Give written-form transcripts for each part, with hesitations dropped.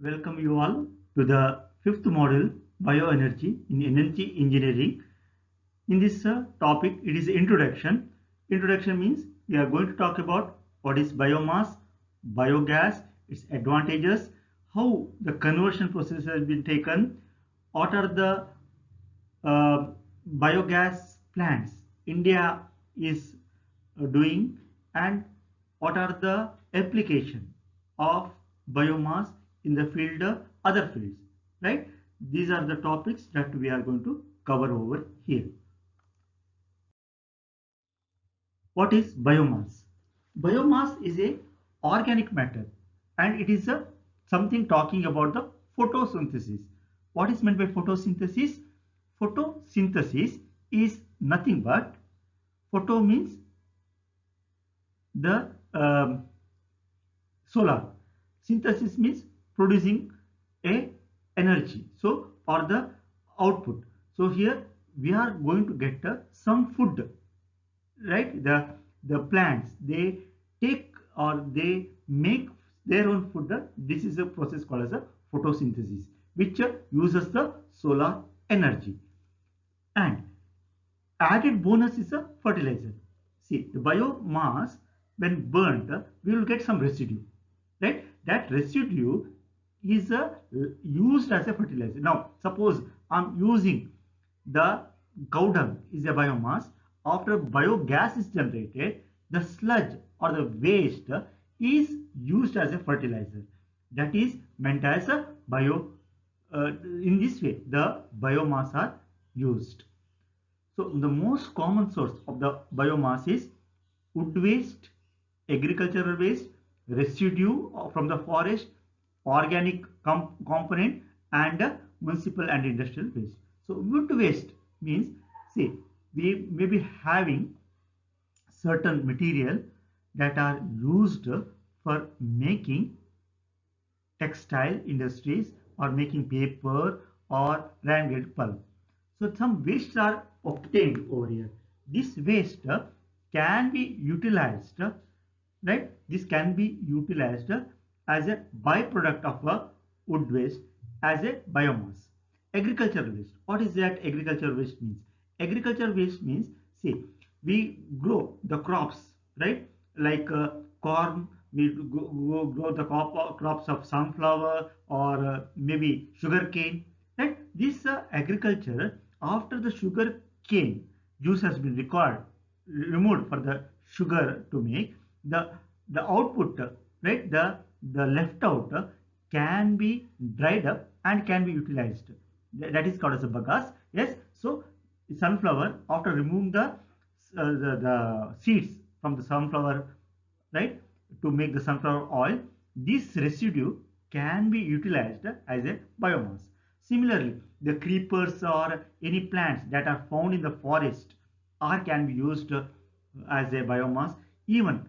Welcome you all to the fifth module bioenergy in energy engineering. In this topic, it is introduction. Introduction means we are going to talk about what is biomass, biogas, its advantages, how the conversion process has been taken, what are the uh, biogas plants India is doing, and what are the application of biomass in the field other fields, right? These are the topics that we are going to cover over here. What is biomass? Biomass is a organic matter, and it is a something talking about the photosynthesis. What is meant by photosynthesis? Photosynthesis is nothing but photo means the solar, synthesis means producing a energy, so or the output. So here we are going to get some food, right? The plants, they take or they make their own food. This is a process called as a photosynthesis, which uses the solar energy. And added bonus is a fertilizer. See, the biomass, when burnt, we will get some residue, right? That residue is used as a fertilizer. Now suppose I'm using the cow dung is a biomass. After biogas is generated, the sludge or the waste is used as a fertilizer. That is meant as a bio. In this way the biomass are used. So the most common source of the biomass is wood waste, agricultural waste, residue from the forest, organic component, and municipal and industrial waste. So wood waste means, see, we may be having certain material that are used for making textile industries or making paper or branded pulp. So some wastes are obtained over here. This waste can be utilized, right? This can be utilized as a byproduct of a wood waste as a biomass. Agricultural waste. What is that agricultural waste means? Agricultural waste means, see, we grow the crops, right? Like corn, we grow the crops of sunflower or maybe sugar cane, right? This agriculture, after the sugar cane juice has been removed for the sugar to make the output, right? The left out can be dried up and can be utilized. That is called as a bagasse. Yes. So sunflower, after removing the seeds from the sunflower, right, to make the sunflower oil, this residue can be utilized as a biomass. Similarly, the creepers or any plants that are found in the forest or can be used as a biomass. Even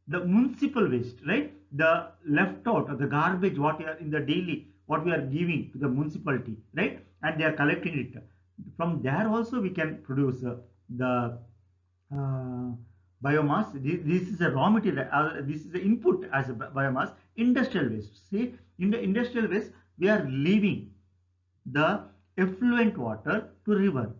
the municipal waste, right, the left out of the garbage what we are in the daily, what we are giving to the municipality, right, and they are collecting it, from there also we can produce the uh, biomass. This is a raw material, this is the input as a biomass. Industrial waste, see, in the industrial waste we are leaving the effluent water to river.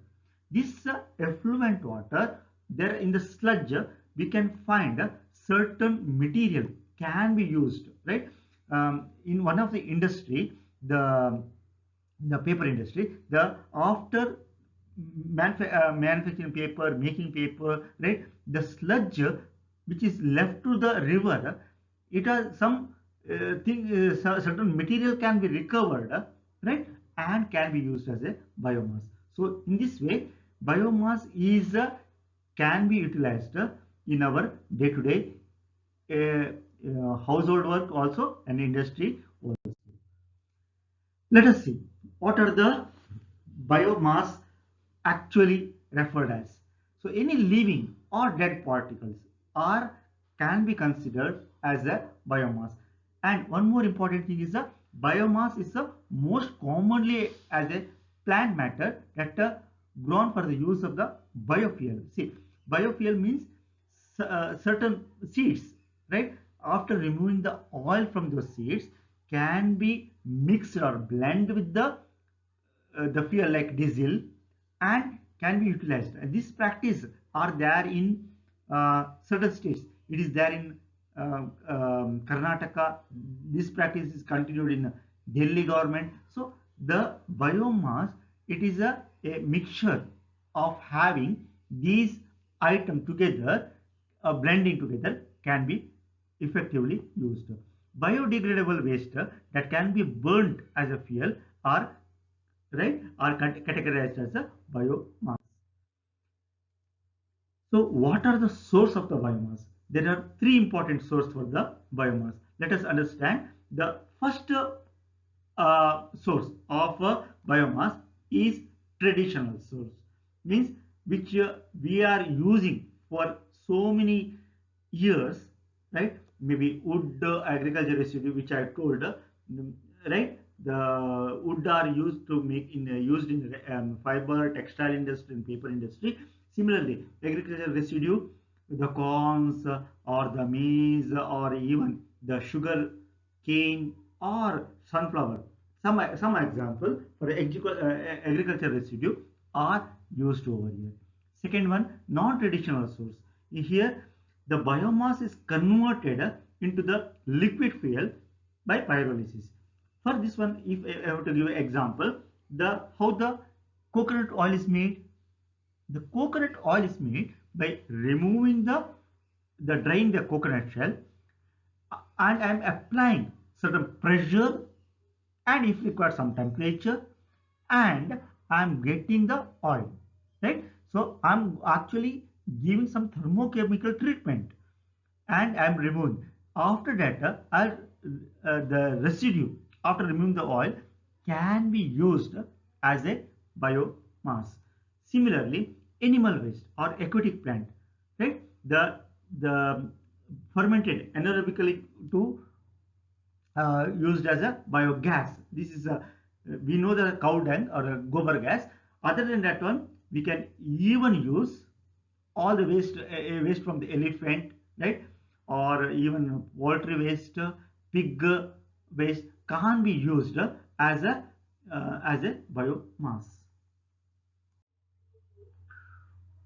This effluent water, there in the sludge we can find certain material can be used, right? In one of the industry, the paper industry, the after manufacturing paper, making paper, right, the sludge which is left to the river, it has some certain material can be recovered, right, and can be used as a biomass. So in this way biomass is can be utilized in our day to day household work also and industry also. Let us see what are the biomass actually referred as. So any living or dead particles are can be considered as a biomass. And one more important thing is the biomass is the most commonly as a plant matter that grown for the use of the biofuel. See, biofuel means certain seeds, right? After removing the oil from those seeds, can be mixed or blend with the fuel like diesel and can be utilized. And this practice are there in certain states. It is there in Karnataka. This practice is continued in Delhi government. So the biomass, it is a mixture of having these items together, blending together can be effectively used. Biodegradable waste that can be burnt as a fuel are are categorized as a biomass. So what are the source of the biomass? There are three important sources for the biomass. Let us understand the first source of biomass is traditional source, means which we are using for so many years, right? Maybe wood agriculture residue, which I told, right? The wood are used to make in used in fiber, textile industry, and paper industry. Similarly, agricultural residue, the corns or the maize or even the sugar cane or sunflower. Some example for agricultural residue are used over here. Second one, non-traditional source. Here, the biomass is converted into the liquid fuel by pyrolysis. For this one, if I have to give an example, the how the coconut oil is made. The coconut oil is made by removing the drying the coconut shell, and I am applying certain pressure and if required some temperature, and I am getting the oil, right? So I'm actually giving some thermochemical treatment and I am removing. After that, the residue after removing the oil can be used as a biomass. Similarly, animal waste or aquatic plant, right? The fermented anaerobically to used as a biogas. This is a we know the cow dung or a gobar gas. Other than that one, we can even use all the waste waste from the elephant, right? Or even poultry waste, pig waste can be used as a biomass.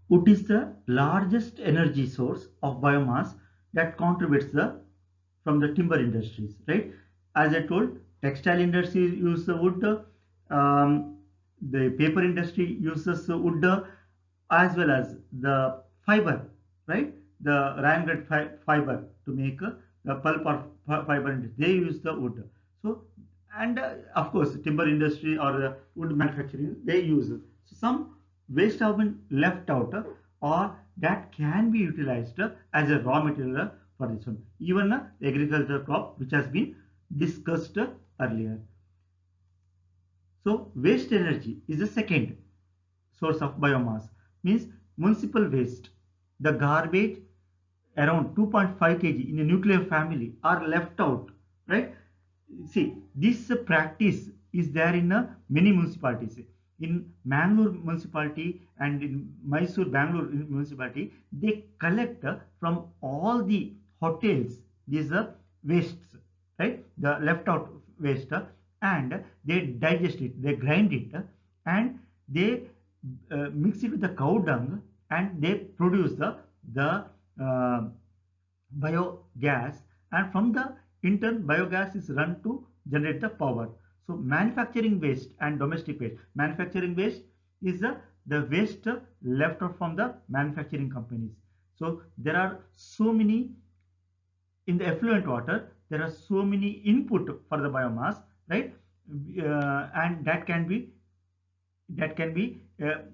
Wood is the largest energy source of biomass that contributes from the timber industries, right? As I told, textile industry use the wood, the paper industry uses wood, as well as the fiber, right? The ramjet fiber to make the pulp or fiber, they use the wood. So, and of course, timber industry or wood manufacturing, they use it. So some waste have been left out or that can be utilized as a raw material for this one. Even the agricultural crop which has been discussed earlier. So waste energy is the second source of biomass, means municipal waste. The garbage around 2.5 kg in a nuclear family are left out, right? See, this practice is there in many municipalities. In Mangalore municipality and in Mysore, Bangalore municipality, they collect from all the hotels these wastes, right? The left out waste, and they digest it, they grind it, and they mix it with the cow dung, and they produce the uh, biogas, and from the in turn biogas is run to generate the power. So manufacturing waste and domestic waste. Manufacturing waste is the waste left out from the manufacturing companies. So there are so many in the effluent water, there are so many input for the biomass, right? And that can be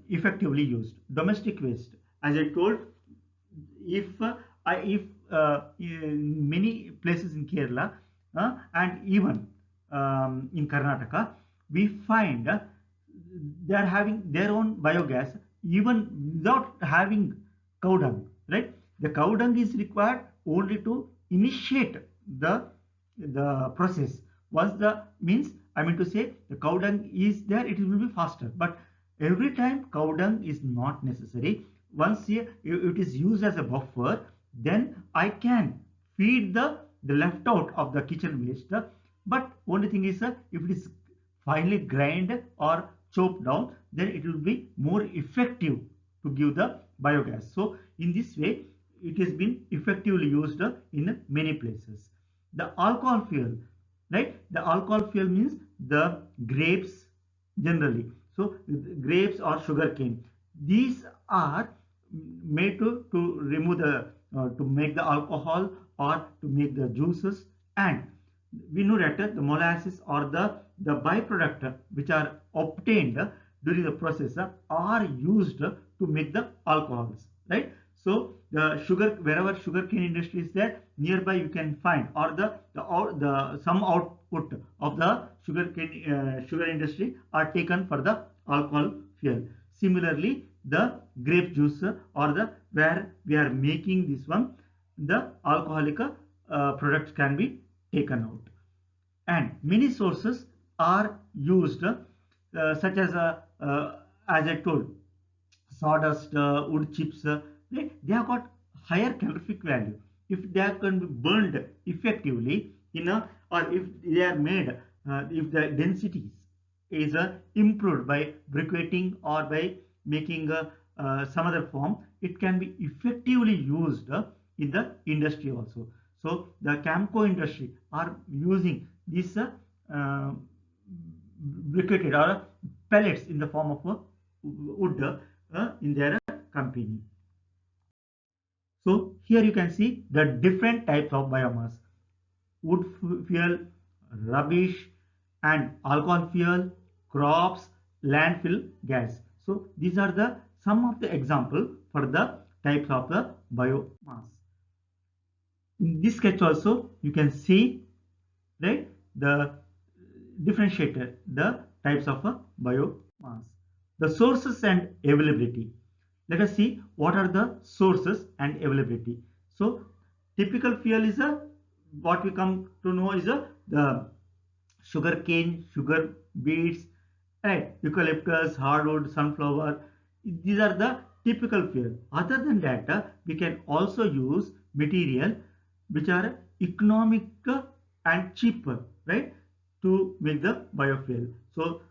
effectively used. Domestic waste, as I told, if if in many places in Kerala and even in Karnataka, we find they are having their own biogas even without having cow dung, right? The cow dung is required only to initiate the the process. Once the means, I mean to say, the cow dung is there, it will be faster. But every time cow dung is not necessary. Once it is used as a buffer, then I can feed the left out of the kitchen waste. But only thing is, if it is finely grind or chopped down, then it will be more effective to give the biogas. So in this way, it has been effectively used in many places. The alcohol fuel, right? The alcohol fuel means the grapes generally. So grapes or sugar cane. These are made to remove the to make the alcohol or to make the juices, and we know that the molasses or the byproduct which are obtained during the process are used to make the alcohols, right? So the sugar, wherever sugarcane industry is there nearby, you can find, or the some output of the sugar industry are taken for the alcohol fuel. Similarly, the grape juice or the where we are making this one, the alcoholic products can be taken out. And many sources are used, such as I told, sawdust, wood chips. They have got higher calorific value. If they can be burned effectively in a, or if they are made, if the densities is improved by briquetting or by making some other form, it can be effectively used in the industry also. So the Camco industry are using this briquetted or pellets in the form of wood in their company. So here you can see the different types of biomass: wood fuel, rubbish, and alcohol fuel, crops, landfill gas. So these are the some of the example for the types of the biomass. In this sketch also you can see, right, the differentiator, the types of a biomass, the sources and availability. Let us see what are the sources and availability. So typical fuel is a, what we come to know is a the sugar cane, sugar beets, right, eucalyptus, hardwood, sunflower. These are the typical fuel. Other than that, we can also use material which are economic and cheaper, right, to make the biofuel. So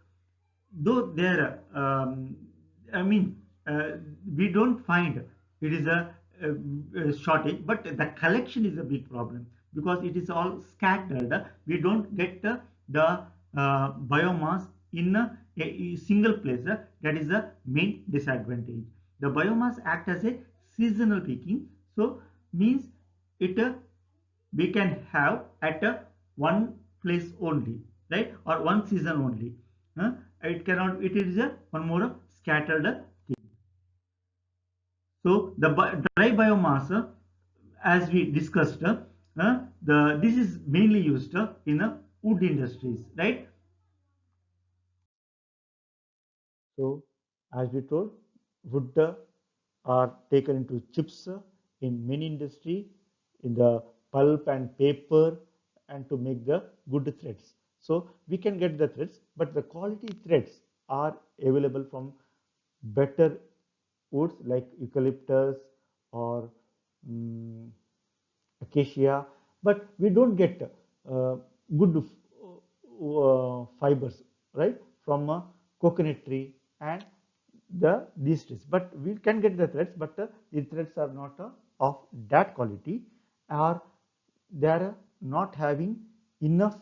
though there, I mean, we don't find it is a shortage, but the collection is a big problem because it is all scattered. We don't get the biomass in a single place. That is the main disadvantage. The biomass act as a seasonal peaking, so means it we can have at one place only, right, or one season only. It cannot, it is a one more scattered thing. So the dry biomass, as we discussed, the this is mainly used in wood industries, right? So, as we told, wood are taken into chips in many industry, in the pulp and paper, and to make the good threads. So we can get the threads, but the quality threads are available from better woods like eucalyptus or um, acacia, but we don't get good fibers, right, from a coconut tree and these trees. But we can get the threads, but the threads are not of that quality, or they are not having enough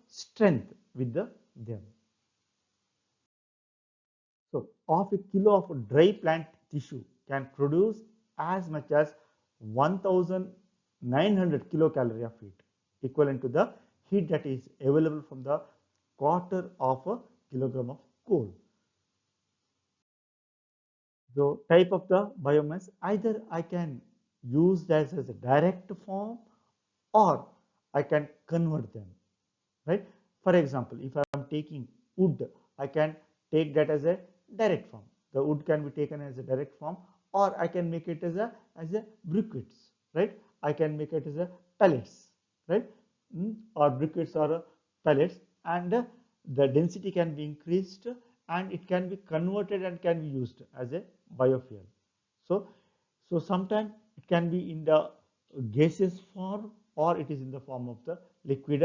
strength with them. So, of a kilo of dry plant tissue can produce as much as 1900 kilocalorie of heat, equivalent to the heat that is available from the quarter of a kilogram of coal. So, type of the biomass, either I can use that as a direct form or I can convert them, right? For example, if I am taking wood, I can take that as a direct form. The wood can be taken as a direct form, or I can make it as a briquettes, right? I can make it as a pellets, right? or briquettes or pellets, and the density can be increased and it can be converted and can be used as a biofuel. So, sometimes it can be in the gaseous form or it is in the form of the liquid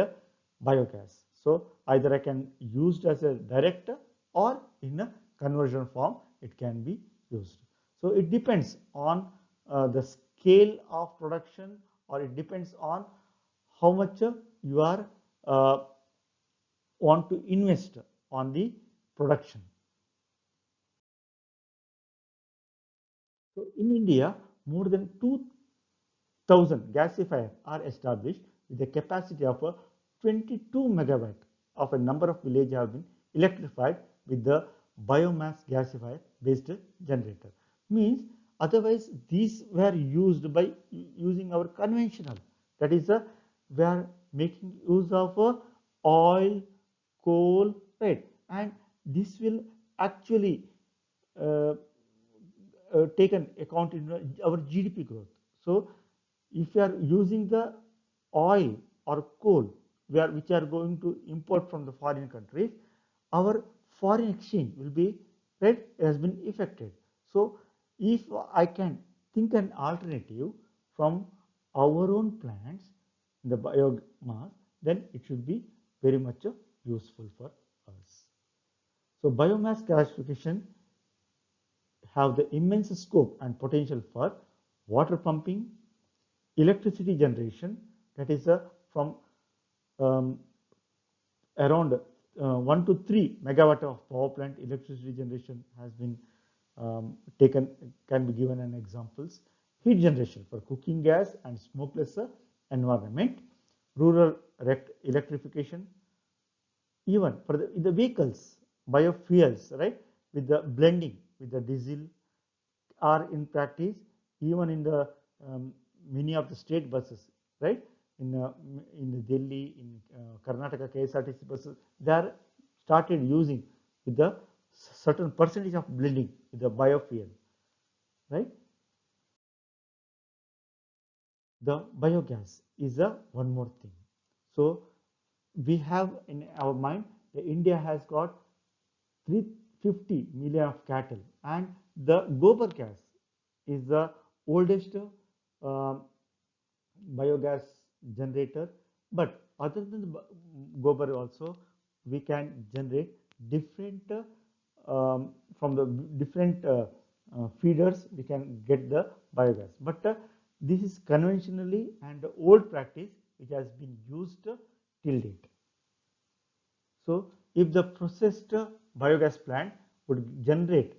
biogas. So, either I can use it as a direct or in a conversion form it can be used. So, it depends on the scale of production, or it depends on how much you are uh, want to invest on the production. So in India, more than 2,000 gasifiers are established with a capacity of 22 megawatt. Of a number of villages have been electrified with the biomass gasifier based generator. Means otherwise these were used by using our conventional, that is we are making use of oil, coal, right, and this will actually uh, taken account in our GDP growth. So if you are using the oil or coal which are going to import from the foreign countries, our foreign exchange will be, right, has been affected. So if I can think an alternative from our own plants, the biomass, then it should be very much useful for us. So biomass classification have the immense scope and potential for water pumping, electricity generation, that is from um, around 1 to 3 megawatt of power plant electricity generation has been taken, can be given an examples. Heat generation for cooking gas and smokeless environment, rural electrification, even for the vehicles, biofuels, right, with the blending with the diesel are in practice even in the many of the state buses, right? In the Delhi, in Karnataka KSRTC buses, they are started using with the certain percentage of blending with the biofuel, right? The biogas is a one more thing. So we have in our mind that India has got 350 million of cattle, and the gobar gas is the oldest biogas generator. But other than the gobar also, we can generate different from the different feeders we can get the biogas. But this is conventionally and old practice which has been used till date. So if the processed biogas plant would generate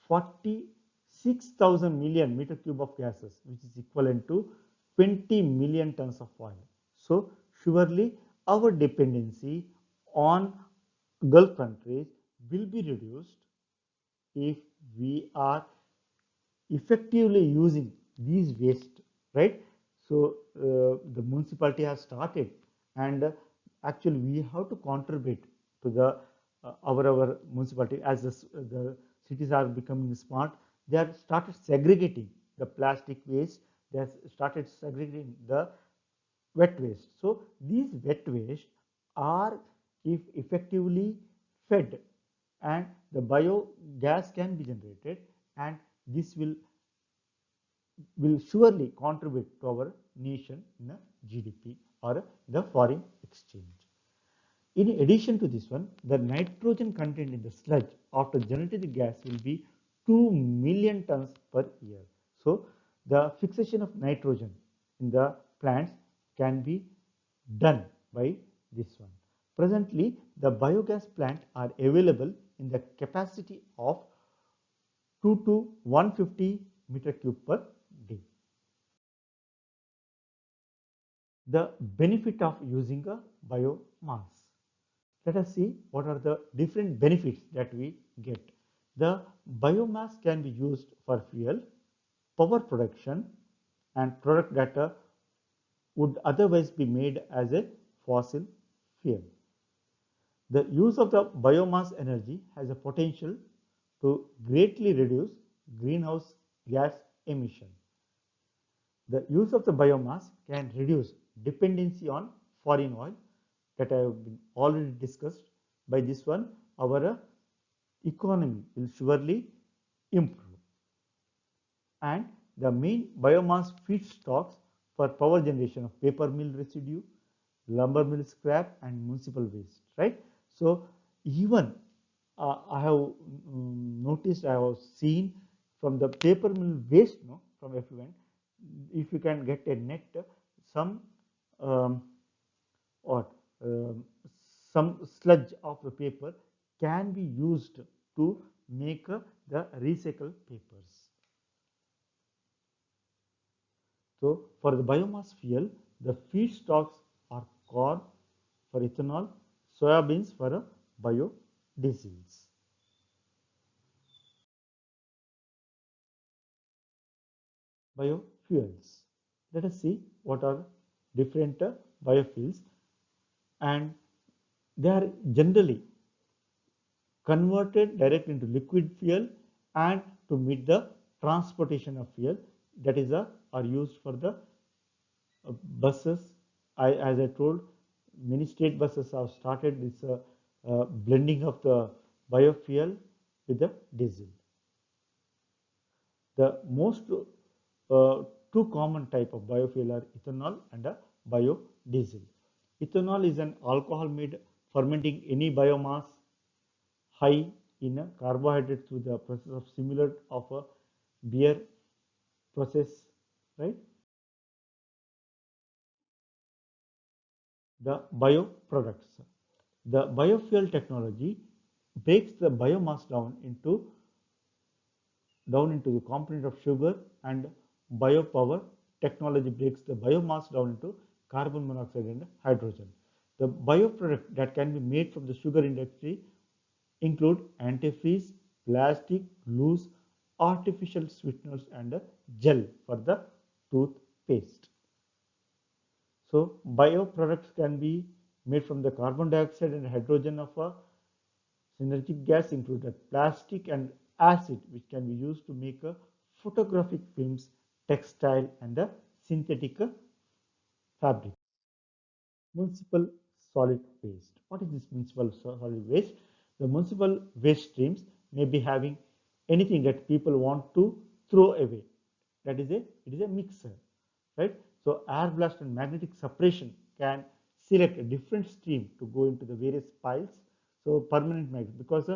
46,000 million meter cube of gases, which is equivalent to 20 million tons of oil. So surely our dependency on Gulf countries will be reduced if we are effectively using these waste, right? So the municipality has started, and actually we have to contribute to the our municipality as the cities are becoming smart. They have started segregating the plastic waste. They have started segregating the wet waste. So these wet waste are, if effectively fed, and the biogas can be generated, and this will surely contribute to our nation in a GDP or the foreign exchange. In addition to this one, the nitrogen content in the sludge after generating the gas will be 2 million tons per year. So the fixation of nitrogen in the plants can be done by this one. Presently, the biogas plants are available in the capacity of 2 to 150 meter cube per day. The benefit of using a biomass. Let us see what are the different benefits that we get. The biomass can be used for fuel, power production, and product that would otherwise be made as a fossil fuel. The use of the biomass energy has a potential to greatly reduce greenhouse gas emission. The use of the biomass can reduce dependency on foreign oil that I have been already discussed. By this one, our economy will surely improve. And the main biomass feedstocks for power generation of paper mill residue, lumber mill scrap, and municipal waste, right? So even I have noticed, I have seen from the paper mill waste, no, from effluent, if you can get a net, some um, what some sludge of the paper can be used to make the recycled papers. So for the biomass fuel, the feedstocks are corn for ethanol, soybeans for biodiesels. Biofuels. Let us see what are different biofuels, and they are generally converted directly into liquid fuel and to meet the transportation of fuel, that is are used for the buses. As I told, many state buses have started this blending of the biofuel with the diesel. The most two common type of biofuel are ethanol and biodiesel. Ethanol is an alcohol made fermenting any biomass high in a carbohydrate through the process of similar of a beer process, right? The bioproducts. The biofuel technology breaks the biomass down into the component of sugar, and biopower technology breaks the biomass down into carbon monoxide and hydrogen. The bioproduct that can be made from the sugar industry include antifreeze, plastic, glues, artificial sweeteners, and gel for the toothpaste. So bioproducts can be made from the carbon dioxide and hydrogen of a synergic gas included plastic and acid, which can be used to make photographic films, textile, and synthetic fabric. Municipal solid waste. What is this municipal solid waste? The municipal waste streams may be having anything that people want to throw away. That is it is a mixer, right? So air blast and magnetic separation can select a different stream to go into the various piles. So permanent magnet, because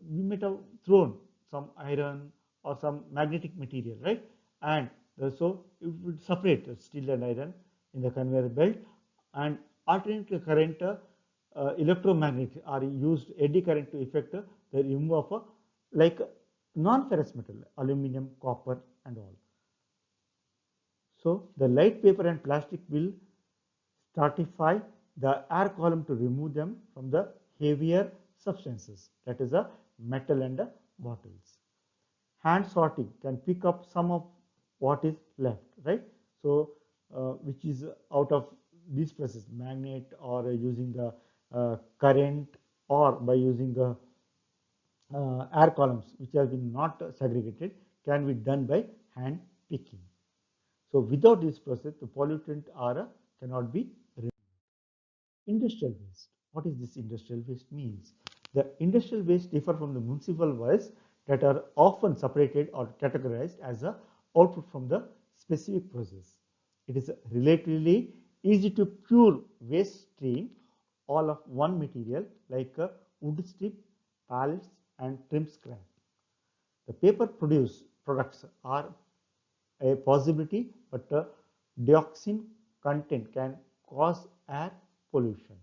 we might have thrown some iron or some magnetic material, right? And so it would separate steel and iron in the conveyor belt, and alternating current electromagnet are used eddy current to effect the removal of like non-ferrous metal, aluminum, copper, and all. So the light paper and plastic will stratify the air column to remove them from the heavier substances, that is a metal and bottles. Hand sorting can pick up some of what is left, right? So which is out of this process, magnet, or using the current, or by using the air columns which have been not segregated, can be done by hand picking. So without this process, the pollutant are cannot be removed. Industrial waste. What is this industrial waste means? The industrial waste differ from the municipal waste that are often separated or categorized as a output from the specific process. It is relatively easy to pure waste stream all of one material like a wood strip, pallets, and trim scrap. The paper products are a possibility, but dioxin content can cause air pollution.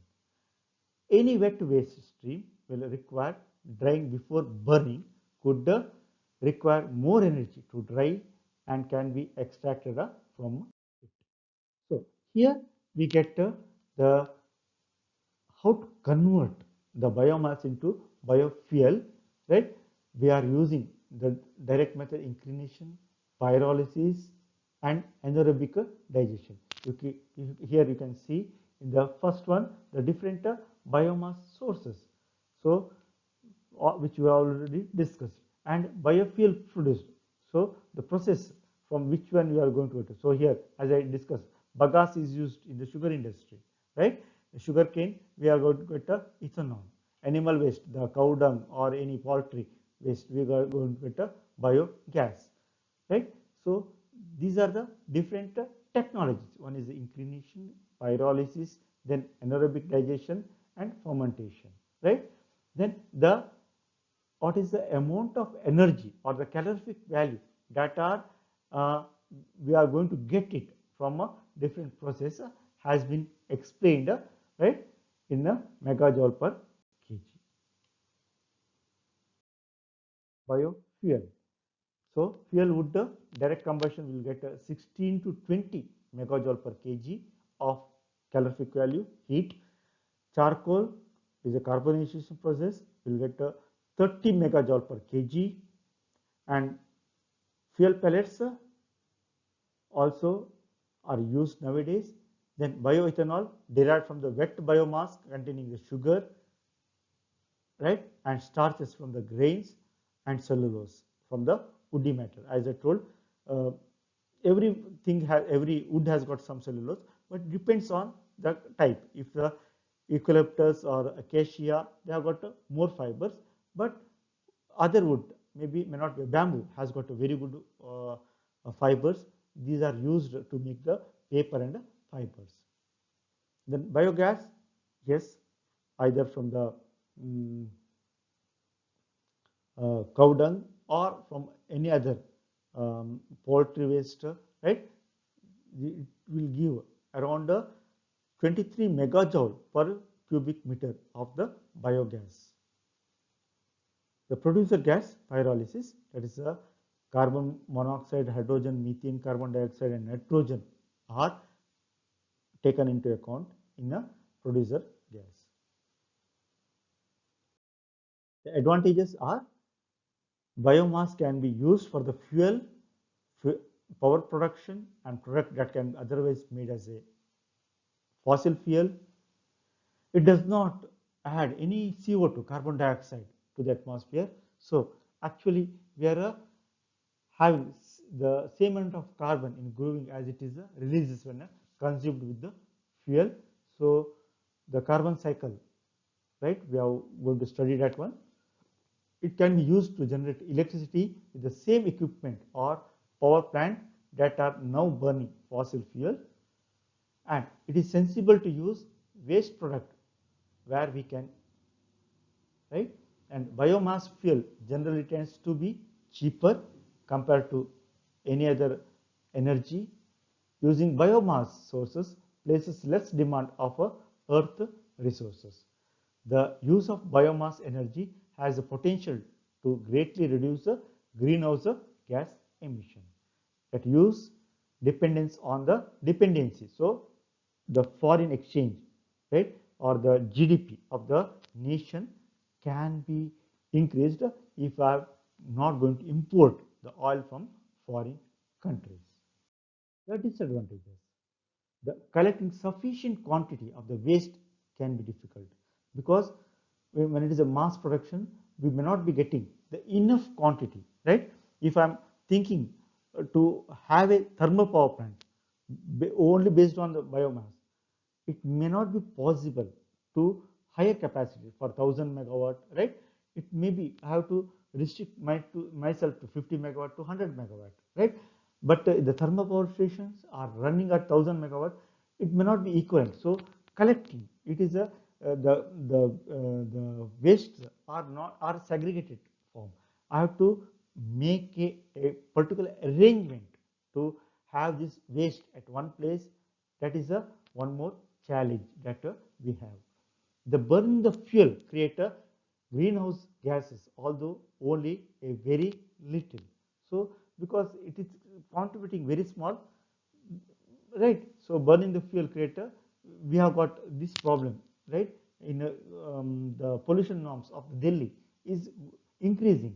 Any wet waste stream will require drying before burning, could require more energy to dry, and can be extracted from it. So here we get the how to convert the biomass into biofuel, right? We are using the direct method inclination, pyrolysis, and anaerobic digestion. Here you can see in the first one the different biomass sources, so which we already discussed, and biofuel produced. So the process from which one we are going to. So here, as I discussed, bagasse is used in the sugar industry, right? Sugar cane, we are going to get a ethanol. Animal waste, the cow dung or any poultry waste, we are going to get a biogas, right? So these are the different technologies. One is the inclination, pyrolysis, then anaerobic digestion and fermentation, right? Then the what is the amount of energy or the calorific value that are uh, we are going to get it from a different process has been explained, right, in a megajoule per kg. Biofuel. So fuel wood direct combustion will get 16 to 20 megajoule per kg of calorific value heat. Charcoal is a carbonization process will get 30 megajoule per kg, and fuel pellets also are used nowadays. Then bioethanol derived from the wet biomass containing the sugar, right, and starches from the grains, and cellulose from the woody matter. As I told, uh, every wood has got some cellulose, but it depends on the type. If the eucalyptus or acacia, they have got more fibers, but other wood maybe may not be. Bamboo has got a very good fibers. These are used to make the paper and fibers. Then biogas, yes, either from the um, cow dung or from any other poultry waste, right? It will give around 23 megajoule per cubic meter of the biogas. The producer gas pyrolysis, that is carbon monoxide, hydrogen, methane, carbon dioxide and nitrogen are taken into account in a producer gas. The advantages are biomass can be used for the fuel, power production and product that can otherwise made as a fossil fuel. It does not add any CO2, carbon dioxide, to the atmosphere. So actually we are having the same amount of carbon in growing as it is releases when consumed with the fuel. So the carbon cycle, right, we are going to study that one. It can be used to generate electricity with the same equipment or power plant that are now burning fossil fuel, and it is sensible to use waste product where we can, right, and biomass fuel generally tends to be cheaper compared to any other energy. Using biomass sources places less demand of earth resources. The use of biomass energy has the potential to greatly reduce the greenhouse gas emission. That use dependence on the dependency. So the foreign exchange, right, or the GDP of the nation can be increased if I am not going to import the oil from foreign countries. The disadvantages. The collecting sufficient quantity of the waste can be difficult because when it is a mass production, we may not be getting the enough quantity, right? If I'm thinking to have a thermal power plant only based on the biomass, it may not be possible to higher capacity for 1000 megawatt, right? It may be I have to restrict myself to 50 megawatt to 100 megawatt, right? But the thermal power stations are running at 1000 megawatt. It may not be equivalent. So collecting it is a the wastes are segregated form. I have to make a particular arrangement to have this waste at one place. That is a one more challenge that we have. The burning the fuel create a greenhouse gases, although only a very little. So because it is contributing very small, right? So burning the fuel creator, we have got this problem, right? In the pollution norms of Delhi is increasing,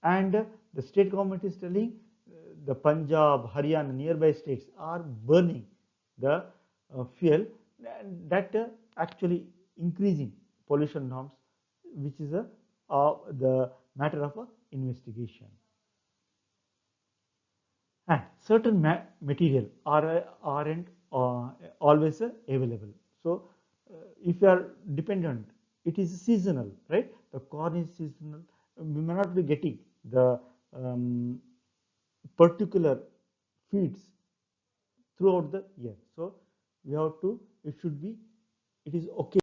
and the state government is telling the Punjab, Haryana, nearby states are burning the fuel, and that actually increasing pollution norms, which is the matter of investigation. And certain material aren't always available. So if you are dependent, it is seasonal, right? The corn is seasonal. We may not be getting the particular feeds throughout the year. So we have to, it should be, it is okay